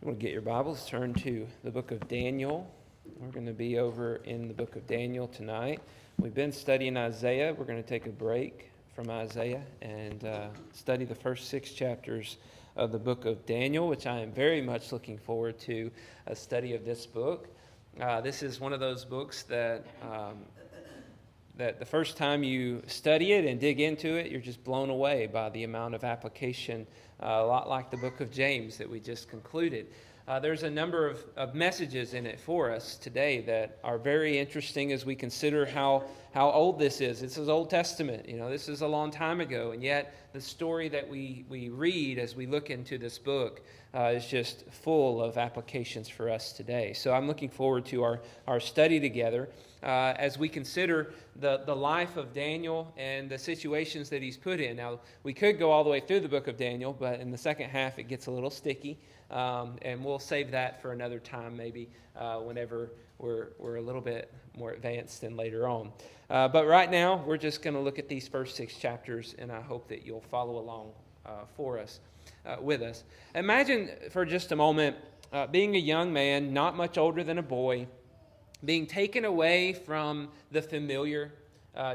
We'll get your Bibles, turn to the book of Daniel. We're going to be over in the book of Daniel tonight. We've been studying Isaiah. We're going to take a break from Isaiah and study the first 6 chapters of the book of Daniel, which I am very much looking forward to a study of this book. This is one of those books that the first time you study it and dig into it, you're just blown away by the amount of application, a lot like the book of James that we just concluded. There's a number of messages in it for us today that are very interesting as we consider how old this is. This is Old Testament. This is a long time ago, and yet the story that we read as we look into this book is just full of applications for us today. So I'm looking forward to our study together as we consider the life of Daniel and the situations that he's put in. Now, we could go all the way through the book of Daniel, but in the second half it gets a little sticky, and we'll save that for another time, maybe whenever we're a little bit more advanced than later on. But right now, we're just going to look at these first 6 chapters, and I hope that you'll follow along with us. Imagine for just a moment being a young man, not much older than a boy, being taken away from the familiar,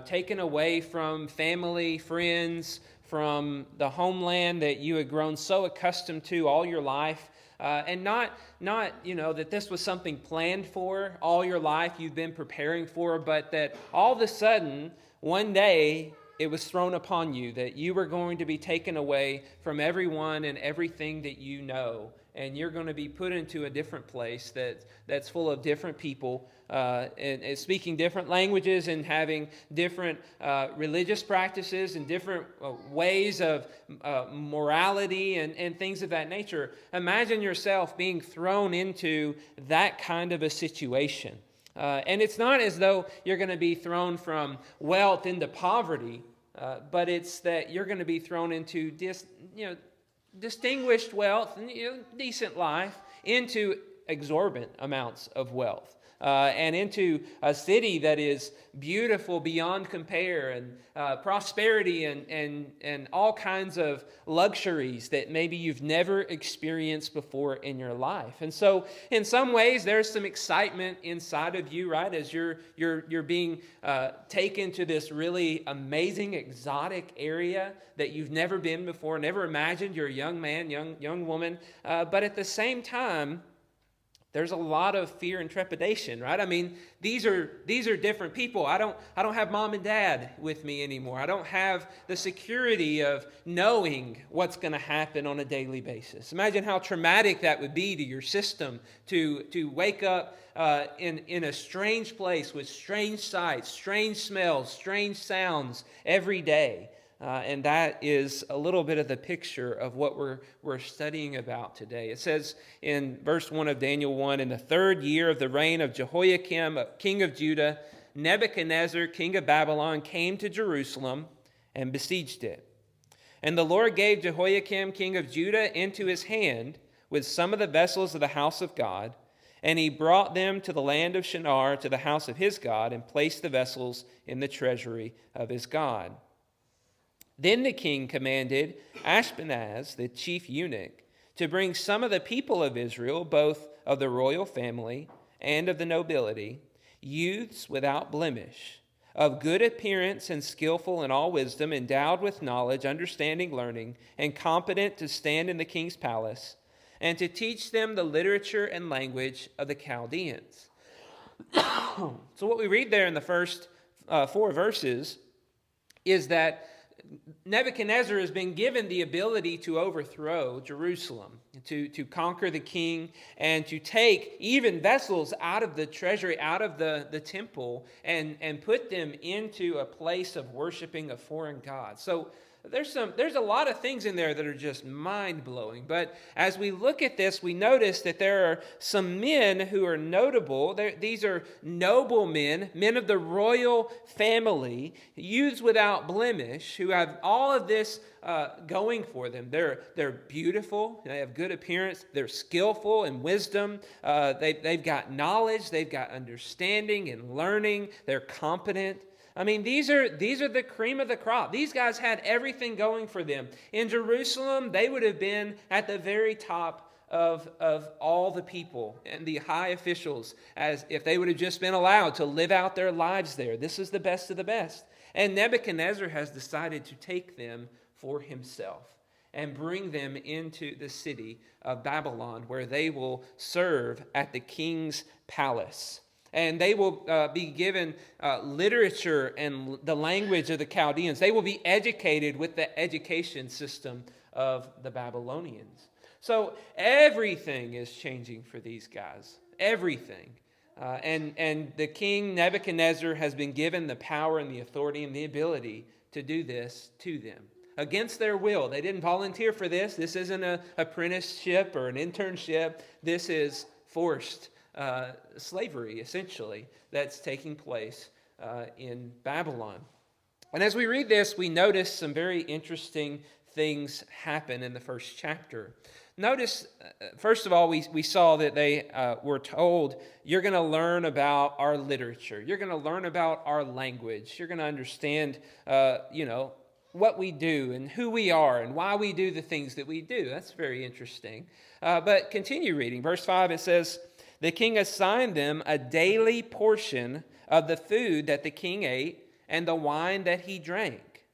taken away from family, friends, from the homeland that you had grown so accustomed to all your life, and not that this was something planned for all your life you've been preparing for, but that all of a sudden, one day, it was thrown upon you that you were going to be taken away from everyone and everything that you know, and you're going to be put into a different place that's full of different people and speaking different languages and having different religious practices and different ways of morality and things of that nature. Imagine yourself being thrown into that kind of a situation. And it's not as though you're going to be thrown from wealth into poverty, but it's that you're going to be thrown into distinguished wealth and decent life into exorbitant amounts of wealth. And into a city that is beautiful beyond compare, and prosperity and all kinds of luxuries that maybe you've never experienced before in your life. And so in some ways there's some excitement inside of you, right, as you're being taken to this really amazing exotic area that you've never been before, never imagined. You're a young man, young woman, but at the same time there's a lot of fear and trepidation, right? I mean, these are different people. I don't have mom and dad with me anymore. I don't have the security of knowing what's going to happen on a daily basis. Imagine how traumatic that would be to your system to wake up in a strange place with strange sights, strange smells, strange sounds every day. And that is a little bit of the picture of what we're studying about today. It says in verse 1 of Daniel 1, "In the 3rd year of the reign of Jehoiakim, king of Judah, Nebuchadnezzar, king of Babylon, came to Jerusalem and besieged it. And the Lord gave Jehoiakim, king of Judah, into his hand with some of the vessels of the house of God, and he brought them to the land of Shinar, to the house of his God, and placed the vessels in the treasury of his God. Then the king commanded Ashpenaz, the chief eunuch, to bring some of the people of Israel, both of the royal family and of the nobility, youths without blemish, of good appearance and skillful in all wisdom, endowed with knowledge, understanding, learning, and competent to stand in the king's palace, and to teach them the literature and language of the Chaldeans." So what we read there in the first 4 verses is that Nebuchadnezzar has been given the ability to overthrow Jerusalem, to conquer the king, and to take even vessels out of the treasury, out of the temple, and put them into a place of worshiping a foreign god. So there's a lot of things in there that are just mind-blowing. But as we look at this, we notice that there are some men who are notable. These are noble men of the royal family, youths without blemish, who have all of this going for them. They're beautiful. They have good appearance. They're skillful in wisdom. They've got knowledge. They've got understanding and learning. They're competent. I mean, these are the cream of the crop. These guys had everything going for them. In Jerusalem, they would have been at the very top of all the people and the high officials as if they would have just been allowed to live out their lives there. This is the best of the best. And Nebuchadnezzar has decided to take them for himself and bring them into the city of Babylon, where they will serve at the king's palace. And they will be given literature and the language of the Chaldeans. They will be educated with the education system of the Babylonians. So everything is changing for these guys. Everything. And the king Nebuchadnezzar has been given the power and the authority and the ability to do this to them. Against their will. They didn't volunteer for this. This isn't an apprenticeship or an internship. This is forced slavery, essentially, that's taking place in Babylon. And as we read this, we notice some very interesting things happen in the first chapter. Notice, first of all, we saw that they were told, you're going to learn about our literature. You're going to learn about our language. You're going to understand, what we do and who we are and why we do the things that we do. That's very interesting. But continue reading. Verse 5, it says, the king assigned them a daily portion of the food that the king ate and the wine that he drank.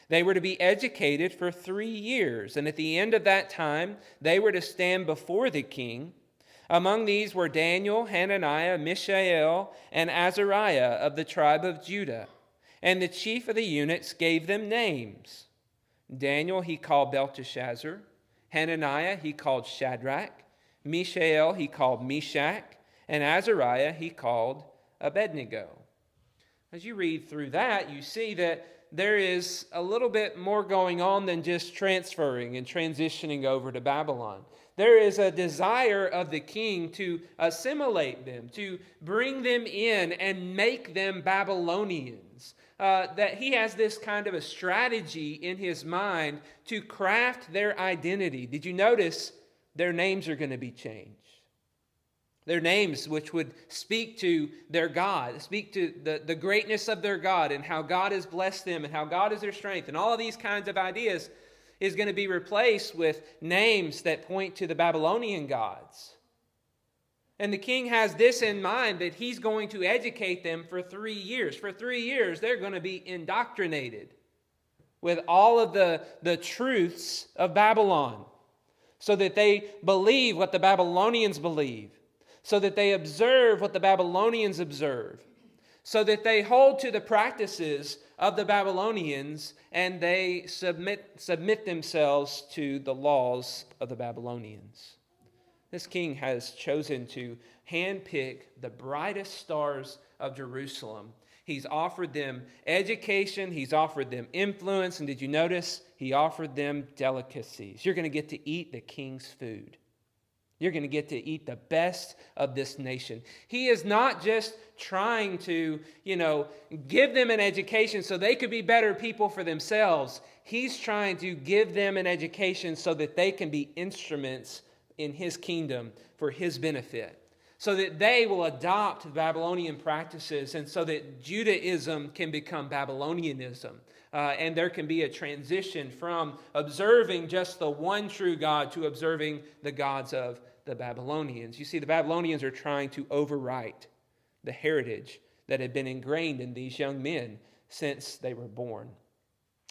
They were to be educated for 3 years, and at the end of that time, they were to stand before the king. Among these were Daniel, Hananiah, Mishael, and Azariah of the tribe of Judah. And the chief of the eunuchs gave them names. Daniel he called Belteshazzar. Hananiah he called Shadrach. Mishael he called Meshach. And Azariah he called Abednego. As you read through that, you see that there is a little bit more going on than just transferring and transitioning over to Babylon. There is a desire of the king to assimilate them, to bring them in and make them Babylonians. That he has this kind of a strategy in his mind to craft their identity. Did you notice their names are going to be changed? Their names, which would speak to their God, speak to the greatness of their God and how God has blessed them and how God is their strength and all of these kinds of ideas, is going to be replaced with names that point to the Babylonian gods. And the king has this in mind, that he's going to educate them for 3 years. For 3 years, they're going to be indoctrinated with all of the truths of Babylon, so that they believe what the Babylonians believe, so that they observe what the Babylonians observe, so that they hold to the practices of the Babylonians, and they submit themselves to the laws of the Babylonians. This king has chosen to handpick the brightest stars of Jerusalem. He's offered them education. He's offered them influence. And did you notice? He offered them delicacies. You're going to get to eat the king's food. You're going to get to eat the best of this nation. He is not just trying to, give them an education so they could be better people for themselves. He's trying to give them an education so that they can be instruments in his kingdom for his benefit, so that they will adopt the Babylonian practices, and so that Judaism can become Babylonianism. And there can be a transition from observing just the one true God to observing the gods of the Babylonians. You see, the Babylonians are trying to overwrite the heritage that had been ingrained in these young men since they were born.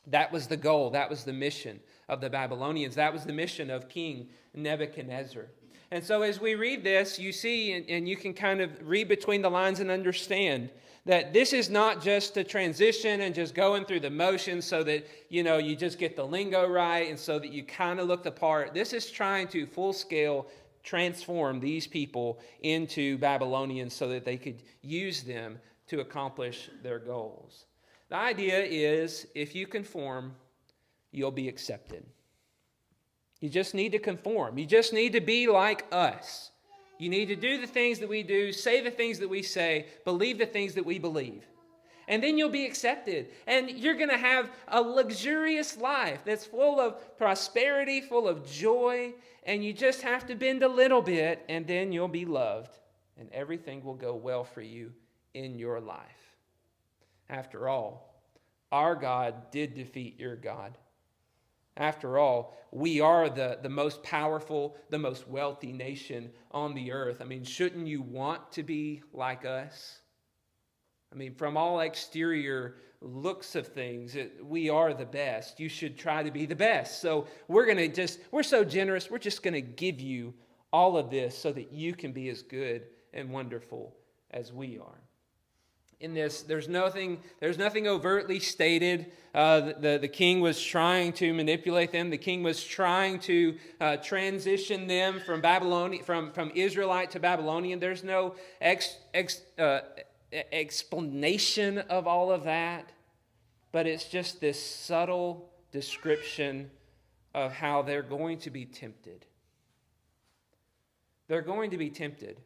That was the goal. That was the mission of the Babylonians. That was the mission of King Nebuchadnezzar. And so as we read this, you see, and you can kind of read between the lines and understand that this is not just a transition and just going through the motions so that, you just get the lingo right and so that you kind of look the part. This is trying to full-scale transform these people into Babylonians so that they could use them to accomplish their goals. The idea is, if you conform, you'll be accepted. You just need to conform. You just need to be like us. You need to do the things that we do, say the things that we say, believe the things that we believe. And then you'll be accepted. And you're going to have a luxurious life that's full of prosperity, full of joy. And you just have to bend a little bit, and then you'll be loved. And everything will go well for you in your life. After all, our God did defeat your God. After all, we are the most powerful, the most wealthy nation on the earth. I mean, shouldn't you want to be like us? I mean, from all exterior looks of things, we are the best. You should try to be the best. So we're so generous, we're just going to give you all of this so that you can be as good and wonderful as we are. In this, there's nothing overtly stated. The king was trying to manipulate them. The king was trying to transition them from Israelite to Babylonian. There's no explanation of all of that, but it's just this subtle description of how they're going to be tempted. They're going to be tempted.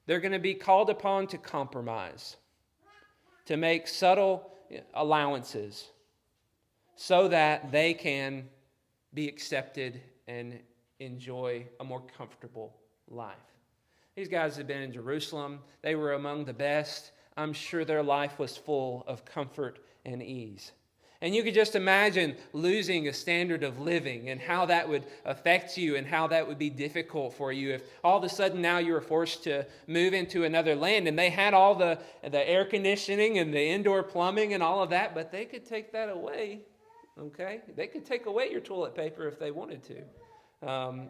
They're going to be called upon to compromise, to make subtle allowances so that they can be accepted and enjoy a more comfortable life. These guys had been in Jerusalem. They were among the best. I'm sure their life was full of comfort and ease. And you could just imagine losing a standard of living and how that would affect you and how that would be difficult for you if all of a sudden now you were forced to move into another land and they had all the air conditioning and the indoor plumbing and all of that, but they could take that away, okay? They could take away your toilet paper if they wanted to.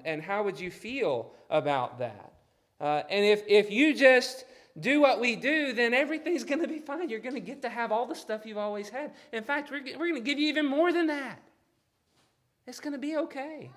And how would you feel about that? And if you just do what we do, then everything's going to be fine. You're going to get to have all the stuff you've always had. In fact, we're going to give you even more than that. It's going to be okay.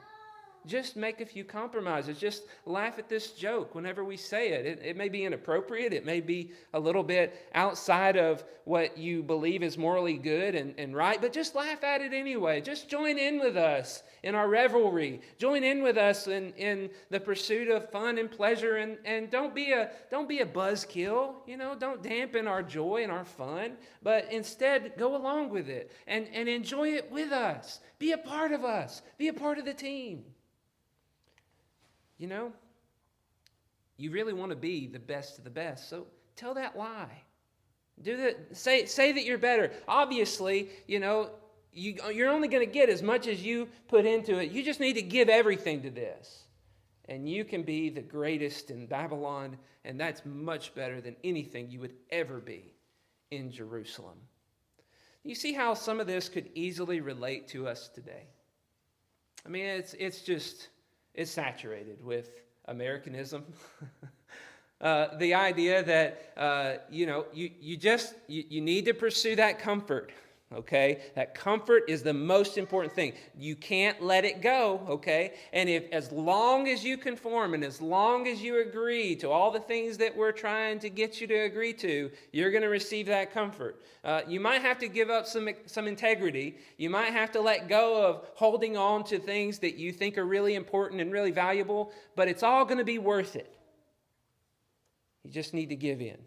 Just make a few compromises. Just laugh at this joke whenever we say it. It may be inappropriate. It may be a little bit outside of what you believe is morally good and right, but just laugh at it anyway. Just join in with us in our revelry. Join in with us in the pursuit of fun and pleasure, and don't be a buzzkill. Don't dampen our joy and our fun, but instead go along with it and enjoy it with us. Be a part of us. Be a part of the team. You really want to be the best of the best, so tell that lie. Say that you're better. Obviously, you're only going to get as much as you put into it. You just need to give everything to this. And you can be the greatest in Babylon, and that's much better than anything you would ever be in Jerusalem. You see how some of this could easily relate to us today? I mean, it's saturated with Americanism. The idea that, you need to pursue that comfort, okay? That comfort is the most important thing. You can't let it go, okay? And as long as you conform and as long as you agree to all the things that we're trying to get you to agree to, you're going to receive that comfort. You might have to give up some integrity. You might have to let go of holding on to things that you think are really important and really valuable, but it's all going to be worth it. You just need to give in.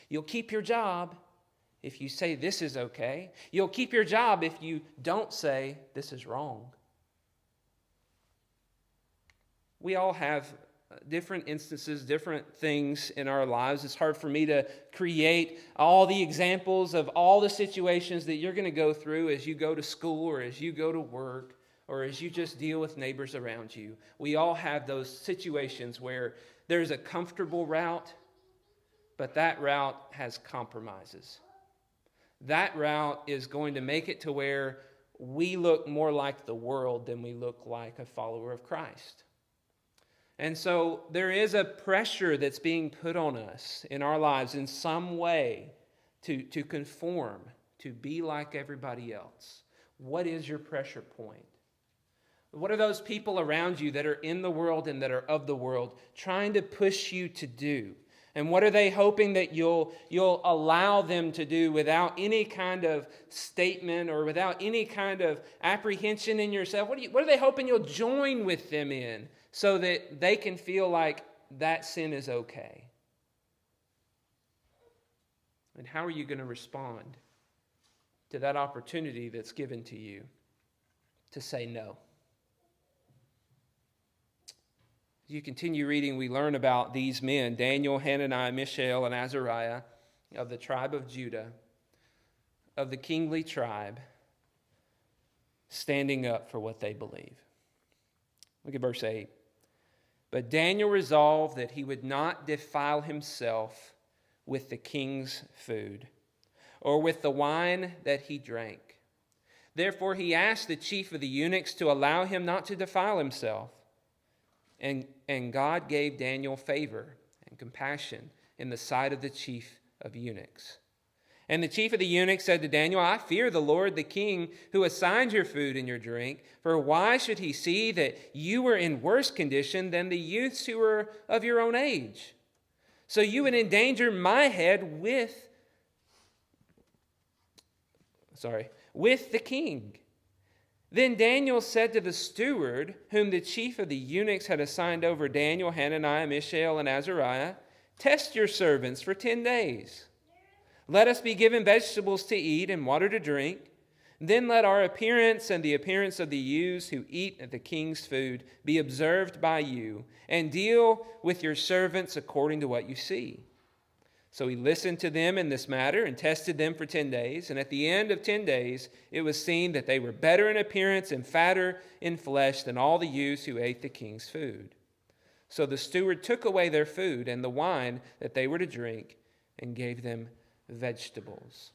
You'll keep your job if you say this is okay. You'll keep your job if you don't say this is wrong. We all have different instances, different things in our lives. It's hard for me to create all the examples of all the situations that you're going to go through as you go to school or as you go to work or as you just deal with neighbors around you. We all have those situations where there's a comfortable route, but that route has compromises. That route is going to make it to where we look more like the world than we look like a follower of Christ. And so there is a pressure that's being put on us in our lives in some way to conform, to be like everybody else. What is your pressure point? What are those people around you that are in the world and that are of the world trying to push you to do? And what are they hoping that you'll allow them to do without any kind of statement or without any kind of apprehension in yourself? What are they hoping you'll join with them in so that they can feel like that sin is okay? And how are you going to respond to that opportunity that's given to you to say no? As you continue reading, we learn about these men, Daniel, Hananiah, Mishael, and Azariah, of the tribe of Judah, of the kingly tribe. standing up for what they believe. Look at verse 8. But Daniel resolved that he would not defile himself with the king's food, or with the wine that he drank. Therefore he asked the chief of the eunuchs to allow him not to defile himself. And God gave Daniel favor and compassion in the sight of the chief of eunuchs. And the chief of the eunuchs said to Daniel, I fear the Lord the king, who assigned your food and your drink. For why should he see that you were in worse condition than the youths who were of your own age? So you would endanger my head with the king. Then Daniel said to the steward, whom the chief of the eunuchs had assigned over Daniel, Hananiah, Mishael, and Azariah, test your servants for 10 days. Let us be given vegetables to eat and water to drink. Then let our appearance and the appearance of the youths who eat at the king's food be observed by you, and deal with your servants according to what you see. So he listened to them in this matter and tested them for 10 days. And at the end of 10 days, it was seen that they were better in appearance and fatter in flesh than all the youths who ate the king's food. So the steward took away their food and the wine that they were to drink and gave them vegetables.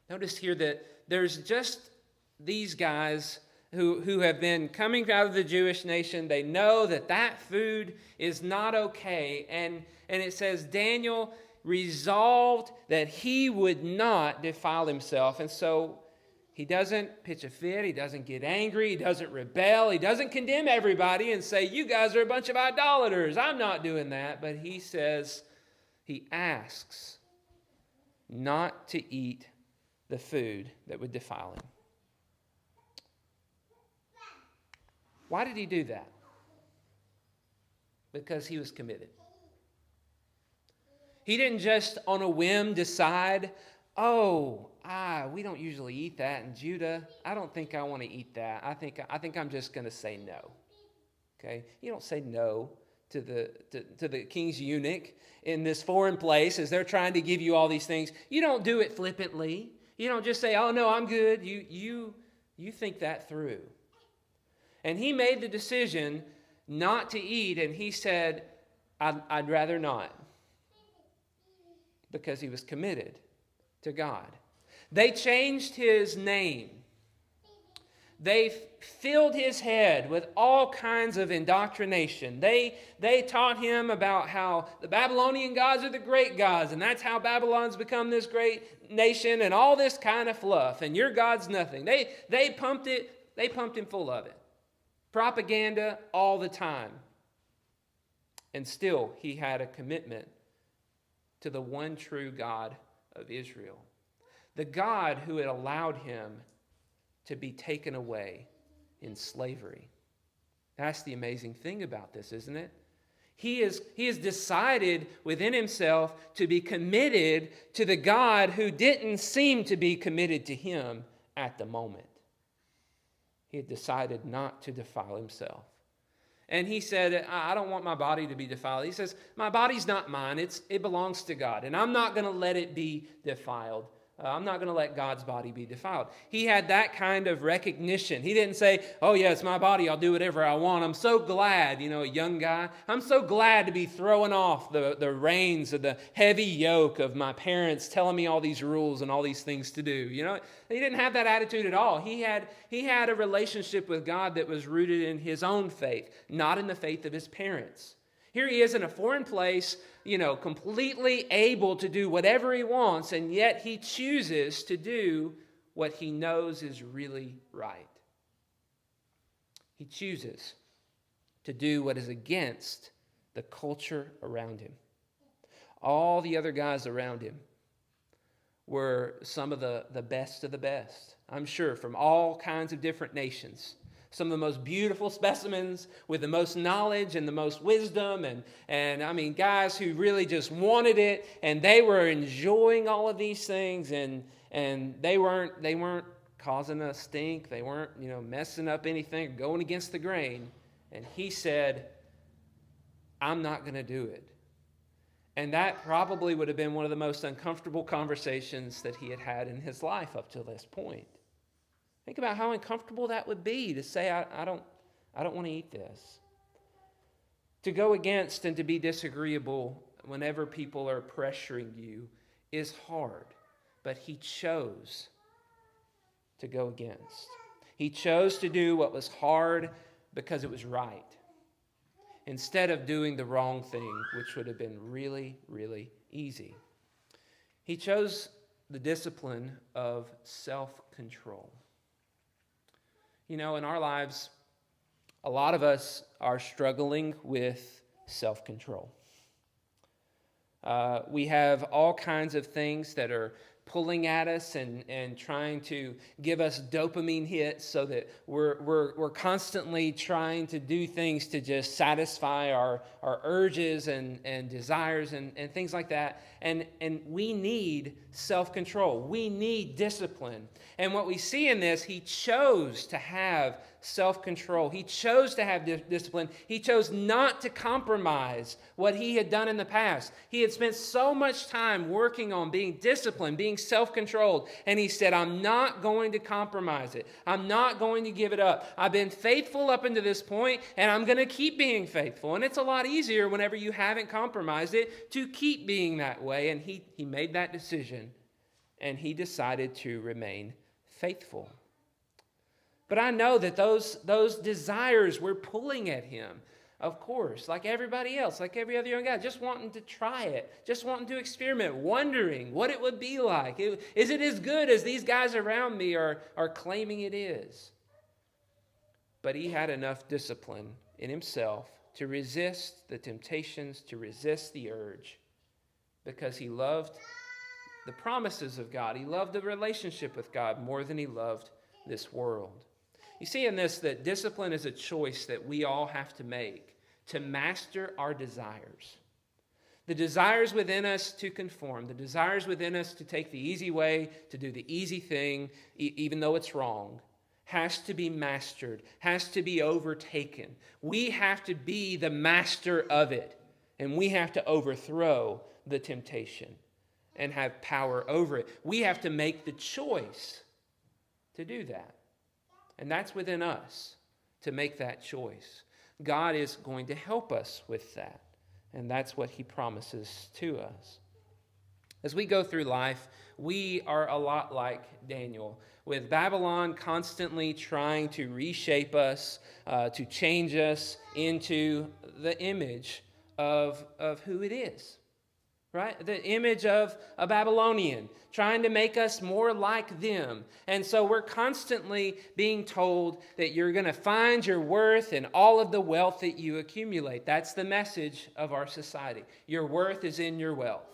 Notice here that there's just these guys who have been coming out of the Jewish nation. They know that food is not okay. And it says Daniel resolved that he would not defile himself. And so he doesn't pitch a fit. He doesn't get angry. He doesn't rebel. He doesn't condemn everybody and say, you guys are a bunch of idolaters. I'm not doing that. But he asks not to eat the food that would defile him. Why did he do that? Because he was committed. He didn't just on a whim decide, we don't usually eat that in Judah. I don't think I want to eat that. I think I'm just going to say no. Okay? You don't say no to the king's eunuch in this foreign place as they're trying to give you all these things. You don't do it flippantly. You don't just say, oh, no, I'm good. You think that through. And he made the decision not to eat, and he said, I'd rather not, because he was committed to God. They changed his name. They filled his head with all kinds of indoctrination. They taught him about how the Babylonian gods are the great gods, and that's how Babylon's become this great nation, and all this kind of fluff, and your God's nothing. They pumped him full of it. Propaganda all the time. And still, he had a commitment to the one true God of Israel. The God who had allowed him to be taken away in slavery. That's the amazing thing about this, isn't it? He has decided within himself to be committed to the God who didn't seem to be committed to him at the moment. He had decided not to defile himself. And he said, I don't want my body to be defiled. He says, my body's not mine. It belongs to God. And I'm not going to let it be defiled. I'm not going to let God's body be defiled. He had that kind of recognition. He didn't say, oh, yeah, it's my body. I'll do whatever I want. I'm so glad, a young guy. I'm so glad to be throwing off the reins of the heavy yoke of my parents telling me all these rules and all these things to do. He didn't have that attitude at all. He had a relationship with God that was rooted in his own faith, not in the faith of his parents. Here he is in a foreign place, completely able to do whatever he wants, and yet he chooses to do what he knows is really right. He chooses to do what is against the culture around him. All the other guys around him were some of the best of the best, I'm sure, from all kinds of different nations. Some of the most beautiful specimens with the most knowledge and the most wisdom, and I mean, guys who really just wanted it, and they were enjoying all of these things, and they weren't causing a stink. They weren't, messing up anything, going against the grain. And he said, I'm not going to do it. And that probably would have been one of the most uncomfortable conversations that he had had in his life up to this point. Think about how uncomfortable that would be to say, I don't want to eat this. To go against and to be disagreeable whenever people are pressuring you is hard, but he chose to go against. He chose to do what was hard because it was right, instead of doing the wrong thing, which would have been really, really easy. He chose the discipline of self-control. You know, in our lives, a lot of us are struggling with self-control. We have all kinds of things that are pulling at us and trying to give us dopamine hits so that we're constantly trying to do things to just satisfy our urges and desires and things like that. And we need self-control. We need discipline. And what we see in this, he chose to have self-control. He chose to have discipline. He chose not to compromise what he had done in the past. He had spent so much time working on being disciplined, being self-controlled, and he said, I'm not going to compromise it. I'm not going to give it up. I've been faithful up until this point, and I'm going to keep being faithful. And it's a lot easier whenever you haven't compromised it to keep being that way. And he made that decision, and he decided to remain faithful. But I know that those desires were pulling at him, of course, like everybody else, like every other young guy, just wanting to try it, just wanting to experiment, wondering what it would be like. Is it as good as these guys around me are claiming it is? But he had enough discipline in himself to resist the temptations, to resist the urge, because he loved the promises of God. He loved the relationship with God more than he loved this world. You see in this that discipline is a choice that we all have to make to master our desires. The desires within us to conform, the desires within us to take the easy way, to do the easy thing, even though it's wrong, has to be mastered, has to be overtaken. We have to be the master of it, and we have to overthrow the temptation and have power over it. We have to make the choice to do that. And that's within us, to make that choice. God is going to help us with that. And that's what he promises to us. As we go through life, we are a lot like Daniel, with Babylon constantly trying to reshape us, to change us into the image of who it is. Right? The image of a Babylonian, trying to make us more like them. And so we're constantly being told that you're going to find your worth in all of the wealth that you accumulate. That's the message of our society. Your worth is in your wealth.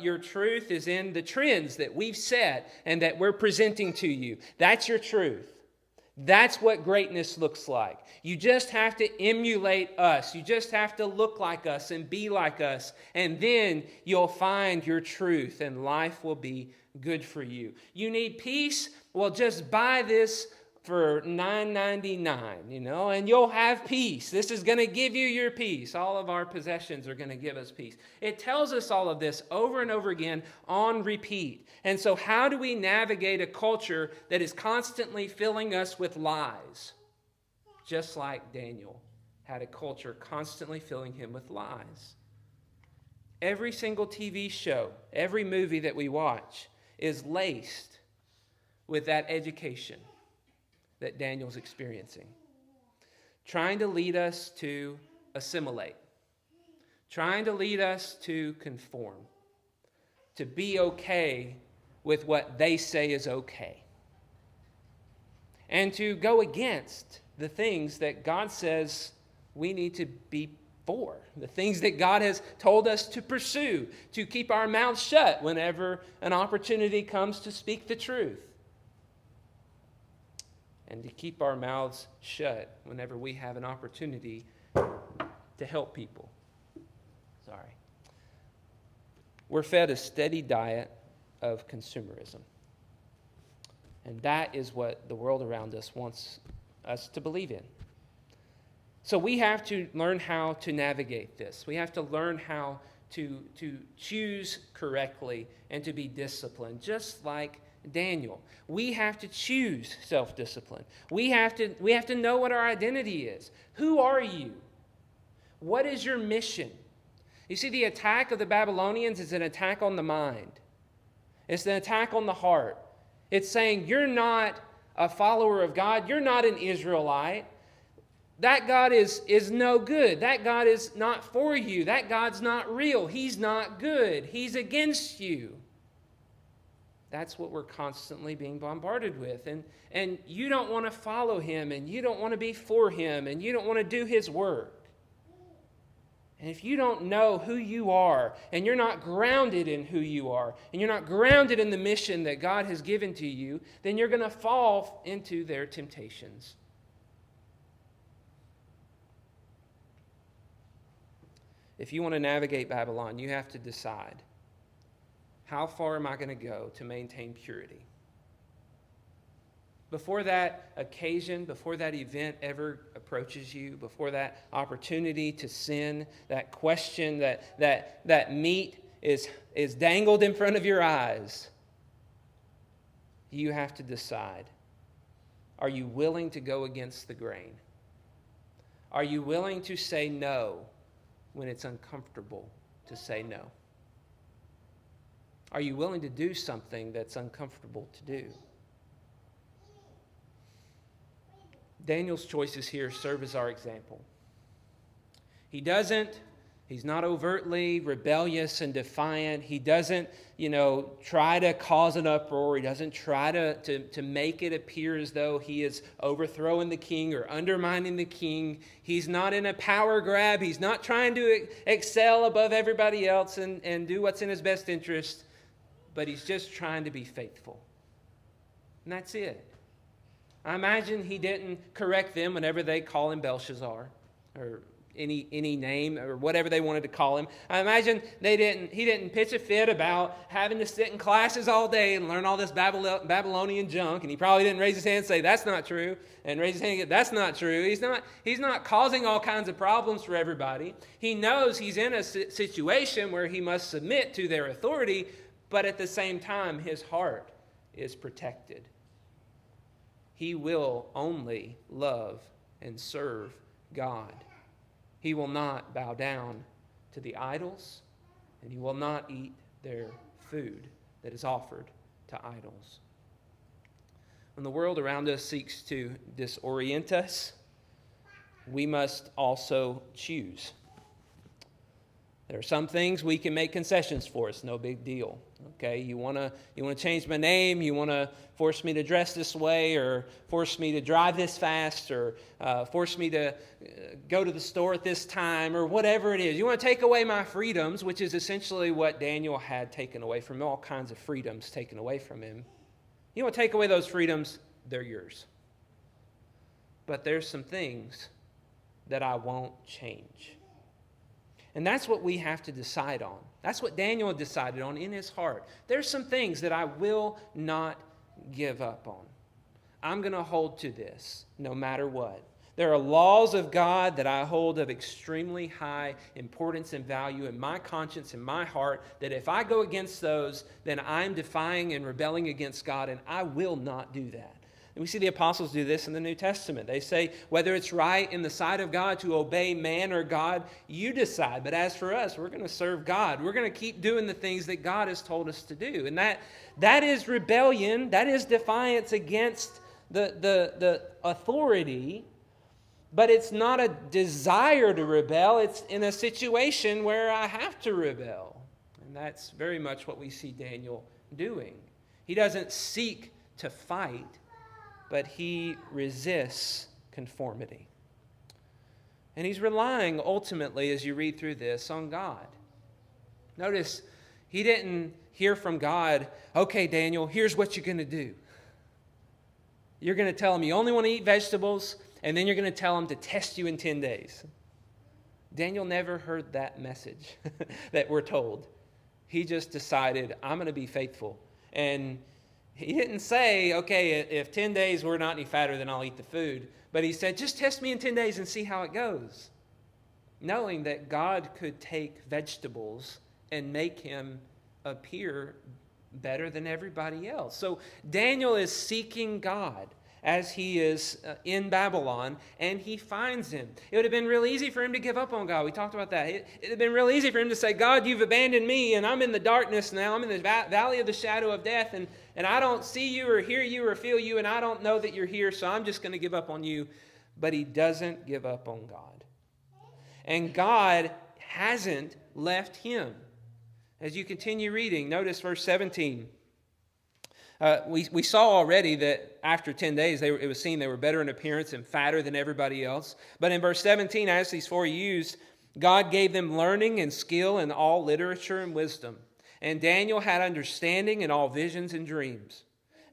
Your truth is in the trends that we've set and that we're presenting to you. That's your truth. That's what greatness looks like. You just have to emulate us. You just have to look like us and be like us. And then you'll find your truth and life will be good for you. You need peace? Well, just buy this for $9.99, and you'll have peace. This is going to give you your peace. All of our possessions are going to give us peace. It tells us all of this over and over again on repeat. And so how do we navigate a culture that is constantly filling us with lies? Just like Daniel had a culture constantly filling him with lies. Every single TV show, every movie that we watch is laced with that education that Daniel's experiencing. Trying to lead us to assimilate. Trying to lead us to conform. To be okay with what they say is okay. And to go against the things that God says we need to be for. The things that God has told us to pursue. To keep our mouths shut whenever an opportunity comes to speak the truth. And to keep our mouths shut whenever we have an opportunity to help people. Sorry. We're fed a steady diet of consumerism. And that is what the world around us wants us to believe in. So we have to learn how to navigate this. We have to learn how to choose correctly and to be disciplined, just like Daniel. We have to choose self-discipline. We have to know what our identity is. Who are you? What is your mission? You see, the attack of the Babylonians is an attack on the mind. It's an attack on the heart. It's saying, you're not a follower of God. You're not an Israelite. That God is no good. That God is not for you. That God's not real. He's not good. He's against you. That's what we're constantly being bombarded with. And you don't want to follow him, and you don't want to be for him, and you don't want to do his work. And if you don't know who you are, and you're not grounded in who you are, and you're not grounded in the mission that God has given to you, then you're going to fall into their temptations. If you want to navigate Babylon, you have to decide, how far am I going to go to maintain purity? Before that occasion, before that event ever approaches you, before that opportunity to sin, that question, that meat is dangled in front of your eyes, you have to decide, are you willing to go against the grain? Are you willing to say no when it's uncomfortable to say no? Are you willing to do something that's uncomfortable to do? Daniel's choices here serve as our example. He's not overtly rebellious and defiant. He doesn't, try to cause an uproar. He doesn't try to make it appear as though he is overthrowing the king or undermining the king. He's not in a power grab. He's not trying to excel above everybody else and do what's in his best interest. But he's just trying to be faithful. And that's it. I imagine he didn't correct them whenever they call him Belshazzar or any name or whatever they wanted to call him. I imagine he didn't pitch a fit about having to sit in classes all day and learn all this Babylonian junk. And he probably didn't raise his hand and say, that's not true. And raise his hand and say, that's not true. He's not causing all kinds of problems for everybody. He knows he's in a situation where he must submit to their authority, but at the same time, his heart is protected. He will only love and serve God. He will not bow down to the idols, and he will not eat their food that is offered to idols. When the world around us seeks to disorient us, we must also choose. There are some things we can make concessions for. It's no big deal. Okay, you want to change my name, you want to force me to dress this way, or force me to drive this fast, or force me to go to the store at this time, or whatever it is. You want to take away my freedoms, which is essentially what Daniel had taken away from him, all kinds of freedoms taken away from him. You want to take away those freedoms, they're yours. But there's some things that I won't change. And that's what we have to decide on. That's what Daniel decided on in his heart. There's some things that I will not give up on. I'm going to hold to this no matter what. There are laws of God that I hold of extremely high importance and value in my conscience and my heart, that if I go against those, then I'm defying and rebelling against God, and I will not do that. And we see the apostles do this in the New Testament. They say, whether it's right in the sight of God to obey man or God, you decide. But as for us, we're going to serve God. We're going to keep doing the things that God has told us to do. And that is rebellion. That is defiance against the authority. But it's not a desire to rebel. It's in a situation where I have to rebel. And that's very much what we see Daniel doing. He doesn't seek to fight, but he resists conformity. And he's relying ultimately, as you read through this, on God. Notice, he didn't hear from God, okay, Daniel, here's what you're going to do. You're going to tell him you only want to eat vegetables, and then you're going to tell him to test you in 10 days. Daniel never heard that message that we're told. He just decided, I'm going to be faithful. And he didn't say, okay, if 10 days we're not any fatter, then I'll eat the food. But he said, just test me in 10 days and see how it goes. Knowing that God could take vegetables and make him appear better than everybody else. So Daniel is seeking God as he is in Babylon, and he finds him. It would have been real easy for him to give up on God. We talked about that. It would have been real easy for him to say, God, you've abandoned me, and I'm in the darkness now. I'm in the valley of the shadow of death, and I don't see you or hear you or feel you, and I don't know that you're here, so I'm just going to give up on you. But he doesn't give up on God. And God hasn't left him. As you continue reading, notice verse 17. We saw already that after 10 days, it was seen they were better in appearance and fatter than everybody else. But in verse 17, as these four youths, God gave them learning and skill in all literature and wisdom. And Daniel had understanding in all visions and dreams.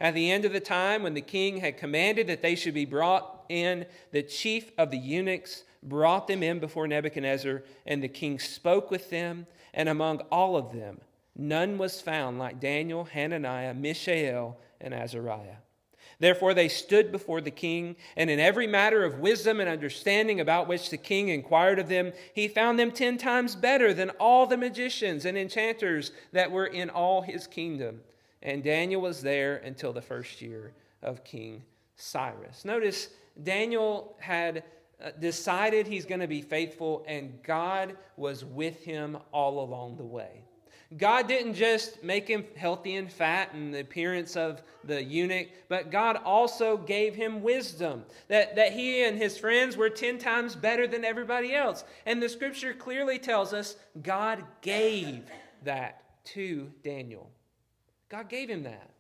At the end of the time, when the king had commanded that they should be brought in, the chief of the eunuchs brought them in before Nebuchadnezzar, and the king spoke with them, and among all of them, none was found like Daniel, Hananiah, Mishael, and Azariah. Therefore they stood before the king, and in every matter of wisdom and understanding about which the king inquired of them, he found them 10 times better than all the magicians and enchanters that were in all his kingdom. And Daniel was there until the first year of King Cyrus. Notice Daniel had decided he's going to be faithful, and God was with him all along the way. God didn't just make him healthy and fat in the appearance of the eunuch, but God also gave him wisdom, that he and his friends were 10 times better than everybody else. And the scripture clearly tells us God gave that to Daniel. God gave him that.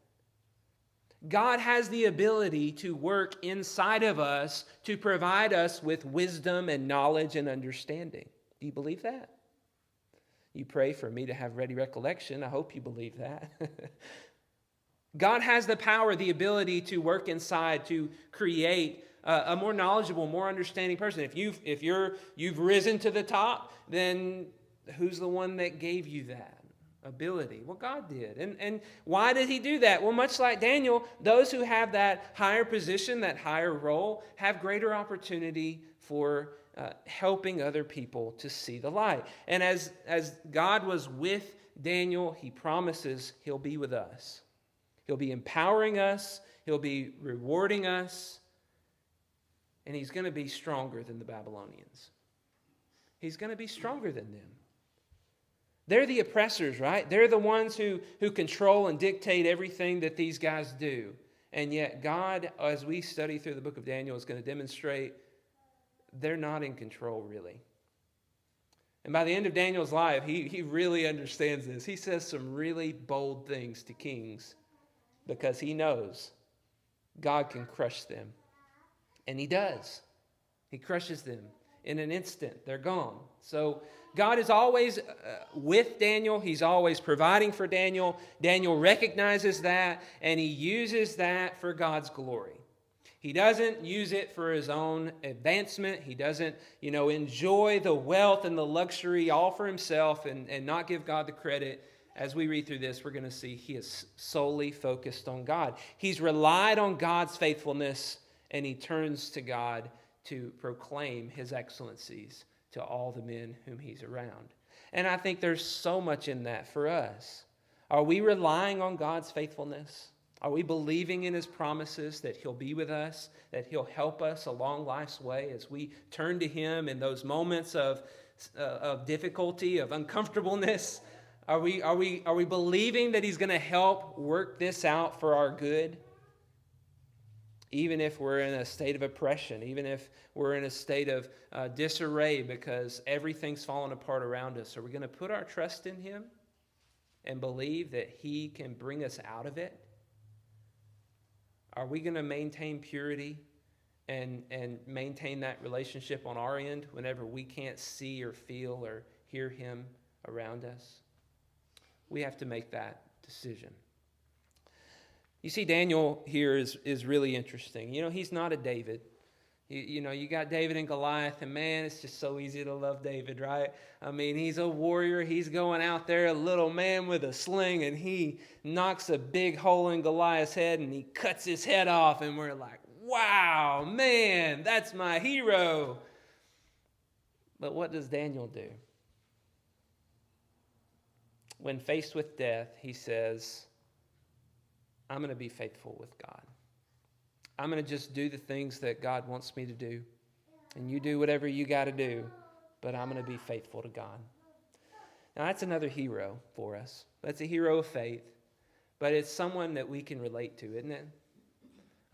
God has the ability to work inside of us to provide us with wisdom and knowledge and understanding. Do you believe that? You pray for me to have ready recollection. I hope you believe that. God has the power, the ability to work inside to create a more knowledgeable, more understanding person. If you've risen to the top, then who's the one that gave you that ability? Well, God did. And why did he do that? Well, much like Daniel, those who have that higher position, that higher role, have greater opportunity for helping other people to see the light. And as God was with Daniel, he promises he'll be with us. He'll be empowering us. He'll be rewarding us. And he's going to be stronger than the Babylonians. He's going to be stronger than them. They're the oppressors, right? They're the ones who control and dictate everything that these guys do. And yet God, as we study through the book of Daniel, is going to demonstrate they're not in control, really. And by the end of Daniel's life, he really understands this. He says some really bold things to kings because he knows God can crush them. And he does. He crushes them in an instant. They're gone. So God is always with Daniel. He's always providing for Daniel. Daniel recognizes that, and he uses that for God's glory. He doesn't use it for his own advancement. He doesn't, enjoy the wealth and the luxury all for himself and not give God the credit. As we read through this, we're going to see he is solely focused on God. He's relied on God's faithfulness, and he turns to God to proclaim his excellencies to all the men whom he's around. And I think there's so much in that for us. Are we relying on God's faithfulness? Are we believing in his promises that he'll be with us, that he'll help us along life's way as we turn to him in those moments of difficulty, of uncomfortableness? Are we believing that he's going to help work this out for our good? Even if we're in a state of oppression, even if we're in a state of disarray because everything's fallen apart around us, are we going to put our trust in him and believe that he can bring us out of it? Are we going to maintain purity and maintain that relationship on our end whenever we can't see or feel or hear him around us? We have to make that decision. You see, Daniel here is really interesting. He's not a David. You got David and Goliath, and man, it's just so easy to love David, right? I mean, he's a warrior. He's going out there, a little man with a sling, and he knocks a big hole in Goliath's head, and he cuts his head off, and we're like, wow, man, that's my hero. But what does Daniel do? When faced with death, he says, I'm going to be faithful with God. I'm going to just do the things that God wants me to do. And you do whatever you got to do, but I'm going to be faithful to God. Now, that's another hero for us. That's a hero of faith, but it's someone that we can relate to, isn't it?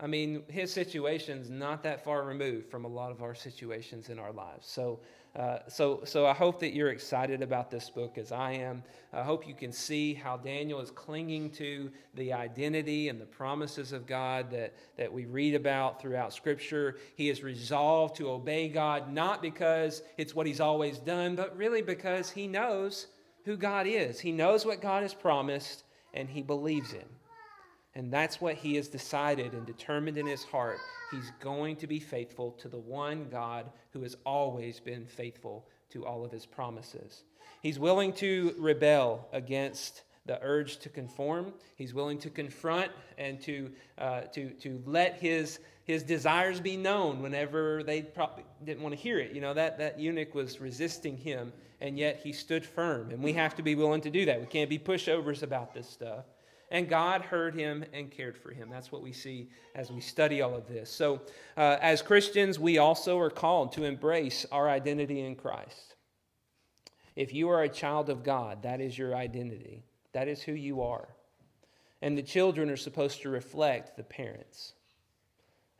I mean, his situation's not that far removed from a lot of our situations in our lives. So I hope that you're excited about this book as I am. I hope you can see how Daniel is clinging to the identity and the promises of God that we read about throughout Scripture. He is resolved to obey God, not because it's what he's always done, but really because he knows who God is. He knows what God has promised, and he believes him. And that's what he has decided and determined in his heart. He's going to be faithful to the one God who has always been faithful to all of his promises. He's willing to rebel against the urge to conform. He's willing to confront and to let his desires be known whenever they probably didn't want to hear it. You know, that eunuch was resisting him, and yet he stood firm. And we have to be willing to do that. We can't be pushovers about this stuff. And God heard him and cared for him. That's what we see as we study all of this. So as Christians, we also are called to embrace our identity in Christ. If you are a child of God, that is your identity. That is who you are. And the children are supposed to reflect the parents.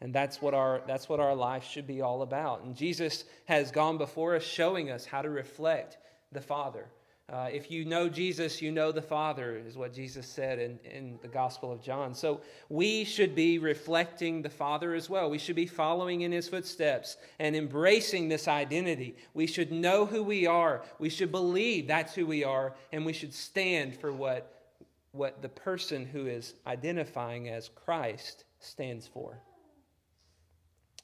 And that's what our life should be all about. And Jesus has gone before us, showing us how to reflect the Father. If you know Jesus, you know the Father, is what Jesus said in the Gospel of John. So we should be reflecting the Father as well. We should be following in his footsteps and embracing this identity. We should know who we are. We should believe that's who we are, and we should stand for what the person who is identifying as Christ stands for.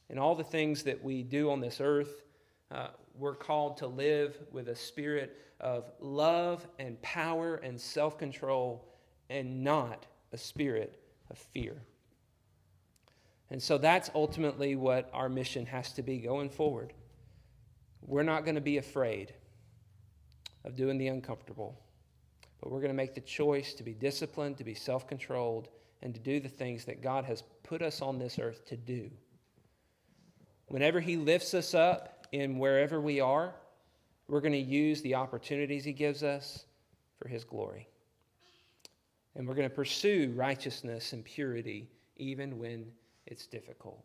In all the things that we do on this earth, we're called to live with a spirit of love and power and self-control, and not a spirit of fear. And so that's ultimately what our mission has to be going forward. We're not going to be afraid of doing the uncomfortable, but we're going to make the choice to be disciplined, to be self-controlled, and to do the things that God has put us on this earth to do. Whenever he lifts us up in wherever we are, we're going to use the opportunities he gives us for his glory. And we're going to pursue righteousness and purity even when it's difficult.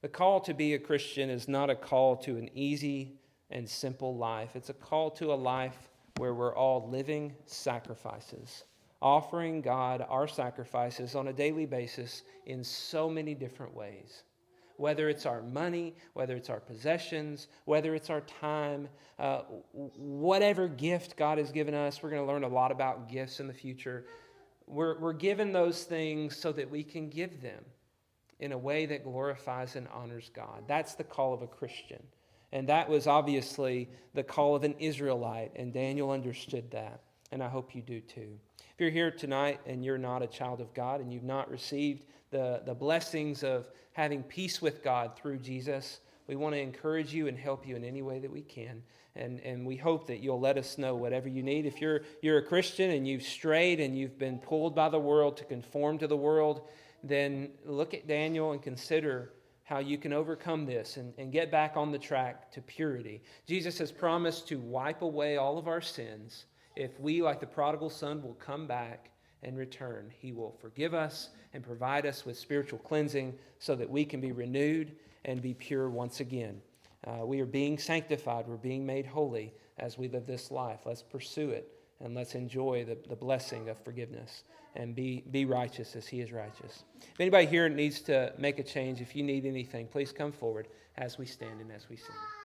The call to be a Christian is not a call to an easy and simple life. It's a call to a life where we're all living sacrifices, offering God our sacrifices on a daily basis in so many different ways. Whether it's our money, whether it's our possessions, whether it's our time, whatever gift God has given us. We're going to learn a lot about gifts in the future. We're given those things so that we can give them in a way that glorifies and honors God. That's the call of a Christian. And that was obviously the call of an Israelite, and Daniel understood that. And I hope you do too. If you're here tonight and you're not a child of God and you've not received the blessings of having peace with God through Jesus, we want to encourage you and help you in any way that we can. And we hope that you'll let us know whatever you need. If you're a Christian and you've strayed and you've been pulled by the world to conform to the world, then look at Daniel and consider how you can overcome this and get back on the track to purity. Jesus has promised to wipe away all of our sins. If we, like the prodigal son, will come back and return, he will forgive us and provide us with spiritual cleansing so that we can be renewed and be pure once again. We are being sanctified. We're being made holy as we live this life. Let's pursue it, and let's enjoy the blessing of forgiveness and be righteous as he is righteous. If anybody here needs to make a change, if you need anything, please come forward as we stand and as we sing.